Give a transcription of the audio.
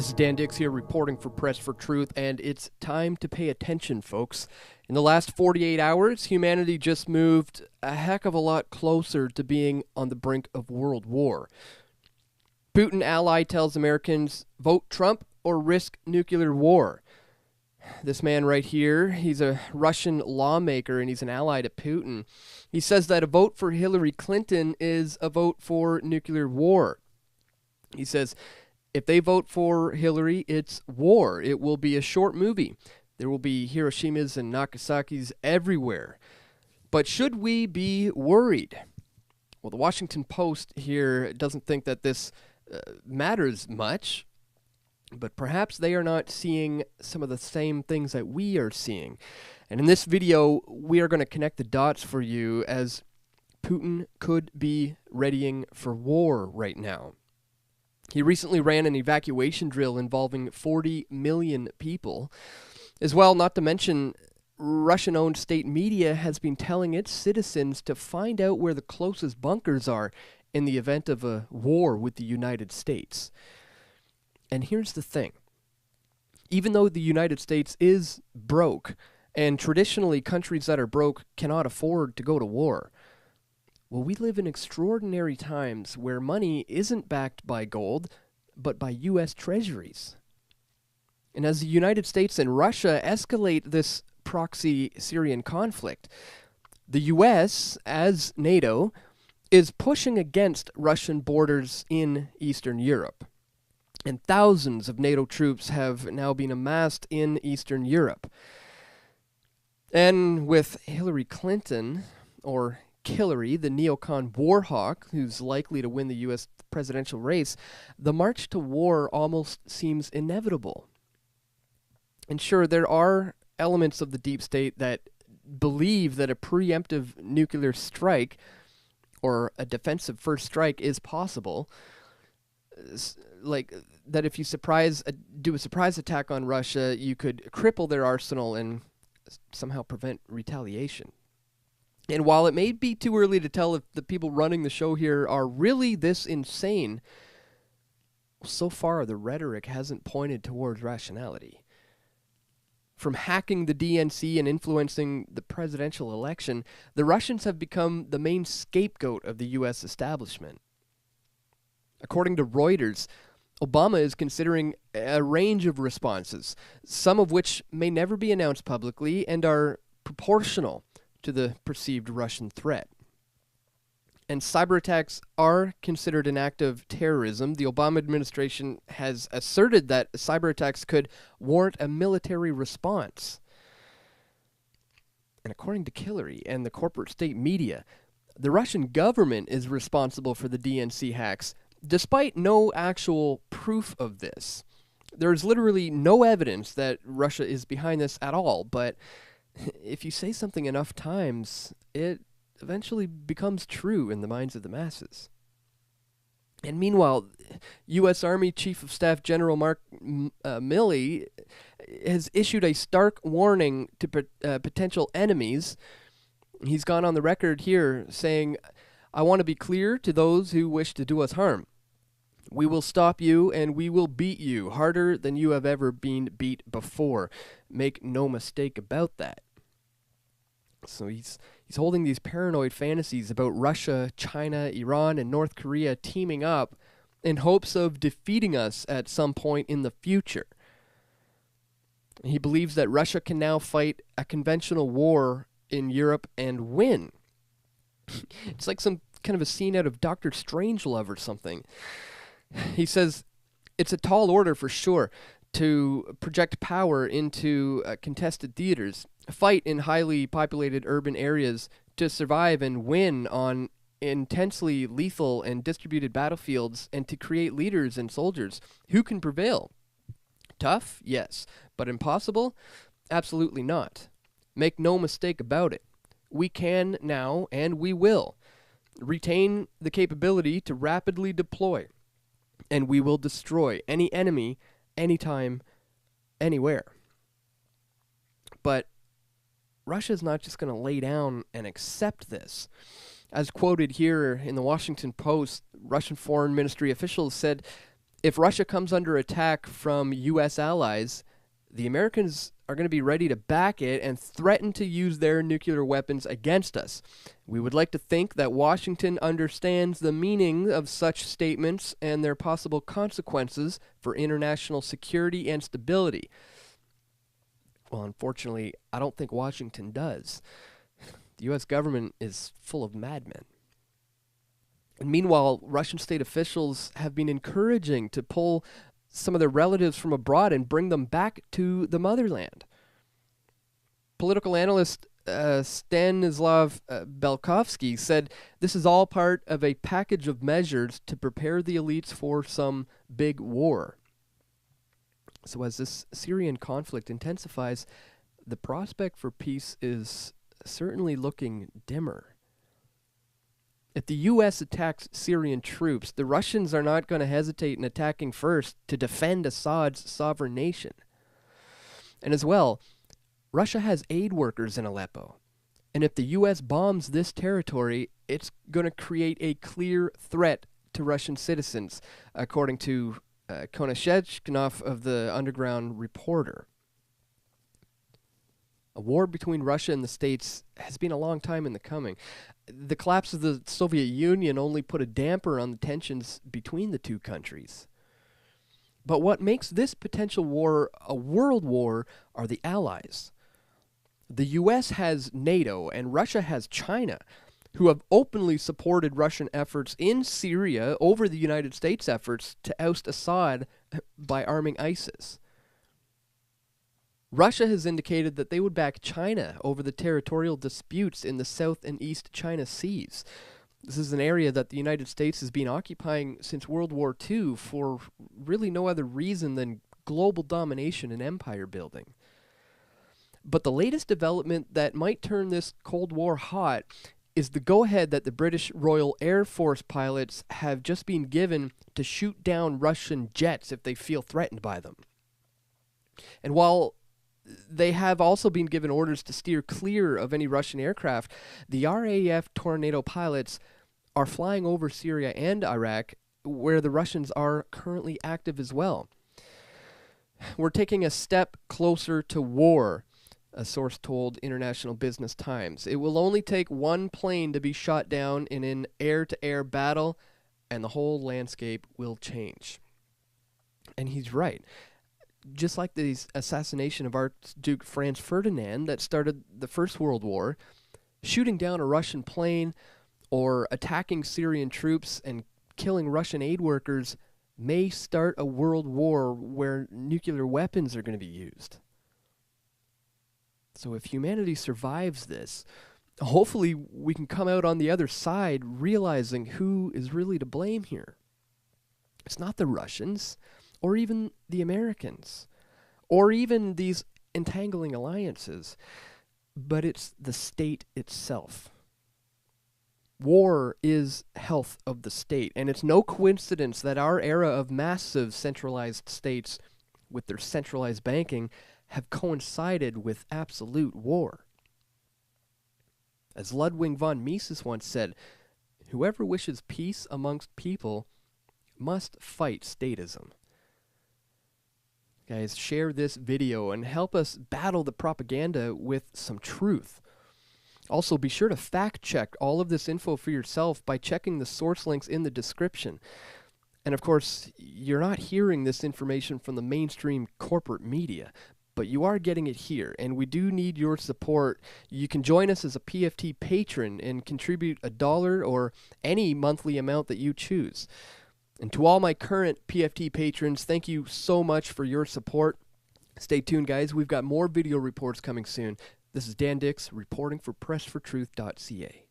This is Dan Dix here reporting for Press for Truth, and it's time to pay attention, folks. In the last 48 hours, humanity just moved a heck of a lot closer to being on the brink of world war. Putin ally tells Americans, vote Trump or risk nuclear war. This man right here, he's a Russian lawmaker and he's an ally to Putin. He says that a vote for Hillary Clinton is a vote for nuclear war. He says, if they vote for Hillary, it's war. It will be a short movie. There will be Hiroshimas and Nagasaki's everywhere. But should we be worried? Well, the Washington Post here doesn't think that this matters much, but perhaps they are not seeing some of the same things that we are seeing. And in this video, we are going to connect the dots for you as Putin could be readying for war right now. He recently ran an evacuation drill involving 40 million people. As well, not to mention, Russian-owned state media has been telling its citizens to find out where the closest bunkers are in the event of a war with the United States. And here's the thing. Even though the United States is broke, and traditionally countries that are broke cannot afford to go to war, well, we live in extraordinary times where money isn't backed by gold, but by U.S. treasuries. And as the United States and Russia escalate this proxy Syrian conflict, the U.S., as NATO, is pushing against Russian borders in Eastern Europe. And thousands of NATO troops have now been amassed in Eastern Europe. And with Hillary Clinton, or Hillary, the neocon war hawk who's likely to win the U.S. presidential race, the march to war almost seems inevitable. And sure, there are elements of the deep state that believe that a preemptive nuclear strike or a defensive first strike is possible. Like that if you do a surprise attack on Russia, you could cripple their arsenal and somehow prevent retaliation. And while it may be too early to tell if the people running the show here are really this insane, so far the rhetoric hasn't pointed towards rationality. From hacking the DNC and influencing the presidential election, the Russians have become the main scapegoat of the U.S. establishment. According to Reuters, Obama is considering a range of responses, some of which may never be announced publicly and are proportional to the perceived Russian threat. And cyber attacks are considered an act of terrorism. The Obama administration has asserted that cyber attacks could warrant a military response. And according to Hillary and the corporate state media, the Russian government is responsible for the DNC hacks, despite no actual proof of this. There is literally no evidence that Russia is behind this at all, but if you say something enough times, it eventually becomes true in the minds of the masses. And meanwhile, U.S. Army Chief of Staff General Mark Milley has issued a stark warning to potential enemies. He's gone on the record here saying, "I want to be clear to those who wish to do us harm. We will stop you and we will beat you harder than you have ever been beat before. Make no mistake about that." So he's holding these paranoid fantasies about Russia, China, Iran, and North Korea teaming up in hopes of defeating us at some point in the future. He believes that Russia can now fight a conventional war in Europe and win. It's like some kind of a scene out of Dr. Strangelove or something. He says it's a tall order for sure to project power into contested theaters, fight in highly populated urban areas to survive and win on intensely lethal and distributed battlefields, and to create leaders and soldiers who can prevail. Tough? Yes. But impossible? Absolutely not. Make no mistake about it. We can now, and we will, retain the capability to rapidly deploy, and we will destroy any enemy, anytime, anywhere. But Russia's not just going to lay down and accept this. As quoted here in the Washington Post, Russian Foreign Ministry officials said If Russia comes under attack from U.S. allies, the Americans are going to be ready to back it and threaten to use their nuclear weapons against us. We would like to think that Washington understands the meaning of such statements and their possible consequences for international security and stability. Well, unfortunately, I don't think Washington does. The U.S. government is full of madmen. And meanwhile, Russian state officials have been encouraging to pull some of their relatives from abroad and bring them back to the motherland. Political analyst Stanislav Belkovsky said this is all part of a package of measures to prepare the elites for some big war. So as this Syrian conflict intensifies, the prospect for peace is certainly looking dimmer. If the U.S. attacks Syrian troops, the Russians are not going to hesitate in attacking first to defend Assad's sovereign nation. And as well, Russia has aid workers in Aleppo. And if the U.S. bombs this territory, it's going to create a clear threat to Russian citizens, according to Konashechnikov of the Underground Reporter. A war between Russia and the States has been a long time in the coming. The collapse of the Soviet Union only put a damper on the tensions between the two countries. But what makes this potential war a world war are the allies. The U.S. has NATO and Russia has China, who have openly supported Russian efforts in Syria over the United States' efforts to oust Assad by arming ISIS. Russia has indicated that they would back China over the territorial disputes in the South and East China Seas. This is an area that the United States has been occupying since World War II for really no other reason than global domination and empire building. But the latest development that might turn this Cold War hot is the go-ahead that the British Royal Air Force pilots have just been given to shoot down Russian jets if they feel threatened by them. And while they have also been given orders to steer clear of any Russian aircraft, the RAF Tornado pilots are flying over Syria and Iraq, where the Russians are currently active as well. We're taking a step closer to war, a source told International Business Times. It will only take one plane to be shot down in an air-to-air battle, and the whole landscape will change. And he's right. Just like the assassination of Archduke Franz Ferdinand that started the First World War, shooting down a Russian plane or attacking Syrian troops and killing Russian aid workers may start a world war where nuclear weapons are going to be used. So if humanity survives this, hopefully we can come out on the other side realizing who is really to blame here. It's not the Russians, or even the Americans, or even these entangling alliances, but it's the state itself. War is health of the state, and it's no coincidence that our era of massive centralized states with their centralized banking have coincided with absolute war. As Ludwig von Mises once said, whoever wishes peace amongst people must fight statism. Guys, share this video and help us battle the propaganda with some truth. Also, be sure to fact check all of this info for yourself by checking the source links in the description. And of course, you're not hearing this information from the mainstream corporate media, but you are getting it here, and we do need your support. You can join us as a PFT patron and contribute $1 or any monthly amount that you choose. And to all my current PFT patrons, thank you so much for your support. Stay tuned, guys. We've got more video reports coming soon. This is Dan Dix reporting for PressForTruth.ca.